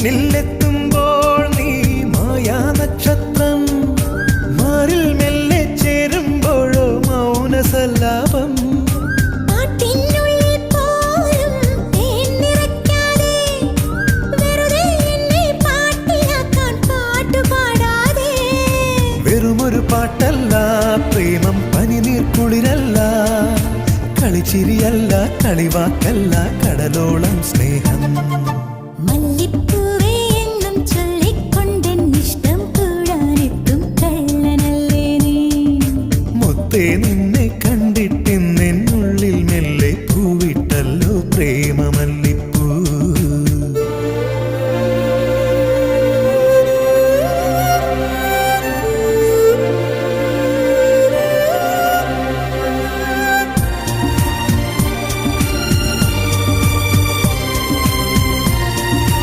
മുന്നിലെത്തുമ്പോൾ നീ മായാ നക്ഷത്രം, മാറിൽ മെല്ലെ ചേരുമ്പോഴോ മൗനസല്ലാപം. വെറുമൊരു പാട്ടല്ല പ്രേമം, പനിനീർ കുളിരല്ല, കളിച്ചിരിയല്ല, കളിവാക്കല്ല, കടലോളം സ്നേഹം.